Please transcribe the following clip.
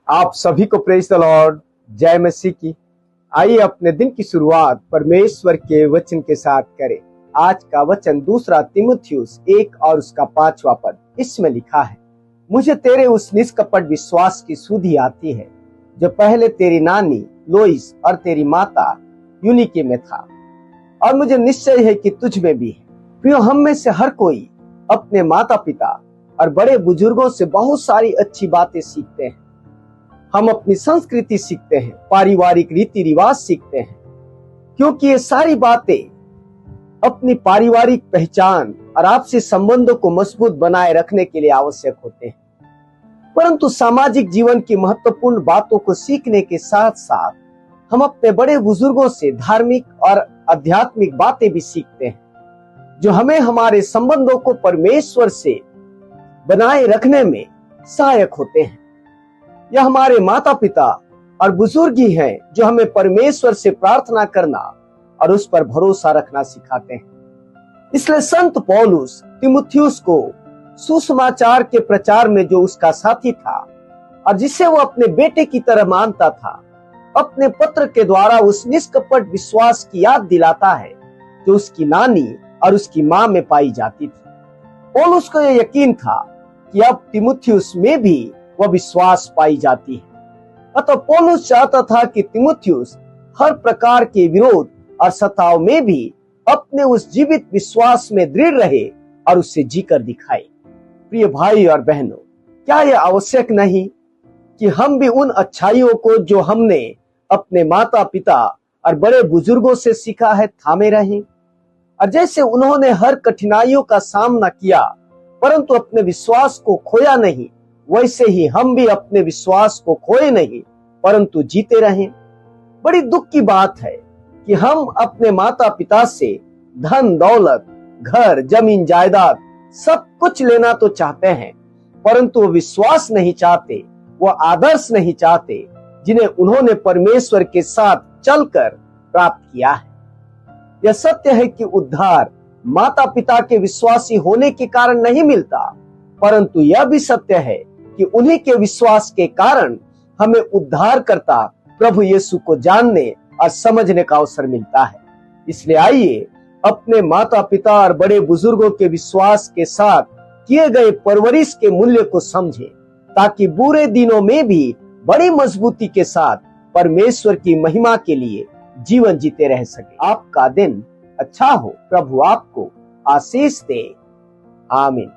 आप सभी को प्रेज द लॉर्ड, जय मसीह की। आइए अपने दिन की शुरुआत परमेश्वर के वचन के साथ करें। आज का वचन 2 तीमुथियुस 1 और उसका 5वां पद। इसमें लिखा है, मुझे तेरे उस निष्कपट विश्वास की सुधि आती है जो पहले तेरी नानी लोइस और तेरी माता यूनिके में था, और मुझे निश्चय है कि तुझ में भी है। प्रियो, हम में से हर कोई अपने माता पिता और बड़े बुजुर्गों से बहुत सारी अच्छी बातें सीखते हैं। हम अपनी संस्कृति सीखते हैं, पारिवारिक रीति रिवाज सीखते हैं, क्योंकि ये सारी बातें अपनी पारिवारिक पहचान और आपसी संबंधों को मजबूत बनाए रखने के लिए आवश्यक होते हैं। परंतु सामाजिक जीवन की महत्वपूर्ण बातों को सीखने के साथ साथ हम अपने बड़े बुजुर्गों से धार्मिक और आध्यात्मिक बातें भी सीखते हैं, जो हमें हमारे संबंधों को परमेश्वर से बनाए रखने में सहायक होते हैं। यह हमारे माता पिता और बुजुर्ग ही हैं जो हमें परमेश्वर से प्रार्थना करना और उस पर भरोसा रखना सिखाते हैं। इसलिए संत पौलुस तीमुथियुस को सुसमाचार के प्रचार में जो उसका साथी था और जिसे वो अपने बेटे की तरह मानता था, अपने पत्र के द्वारा उस निष्कपट विश्वास की याद दिलाता है जो उसकी नानी और उसकी मां में पाई जाती थी। पौलुस को यह यकीन था कि अब तीमुथियुस में भी वह विश्वास पाई जाती है। अतः पौलुस चाहता था कि तीमुथियुस हर प्रकार के विरोध और सताव में भी अपने उस जीवित विश्वास में दृढ़ रहे और उसे जीकर दिखाए। प्रिय भाई और बहनों, क्या यह आवश्यक नहीं कि हम भी उन अच्छाइयों को जो हमने अपने माता पिता और बड़े बुजुर्गों से सीखा है थामे रहें? और जैसे उन्होंने हर कठिनाइयों का सामना किया परंतु अपने विश्वास को खोया नहीं, वैसे ही हम भी अपने विश्वास को खोए नहीं परंतु जीते रहें। बड़ी दुख की बात है कि हम अपने माता पिता से धन दौलत, घर, जमीन, जायदाद सब कुछ लेना तो चाहते हैं, परंतु वो विश्वास नहीं चाहते, वो आदर्श नहीं चाहते जिन्हें उन्होंने परमेश्वर के साथ चलकर प्राप्त किया है। यह सत्य है कि उद्धार माता पिता के विश्वासी होने के कारण नहीं मिलता, परंतु यह भी सत्य है कि उन्हीं के विश्वास के कारण हमें उद्धार करता प्रभु यीशु को जानने और समझने का अवसर मिलता है। इसलिए आइए अपने माता पिता और बड़े बुजुर्गों के विश्वास के साथ किए गए परवरिश के मूल्य को समझें, ताकि बुरे दिनों में भी बड़ी मजबूती के साथ परमेश्वर की महिमा के लिए जीवन जीते रह सके। आपका दिन अच्छा हो। प्रभु आपको आशीष दे। आमीन।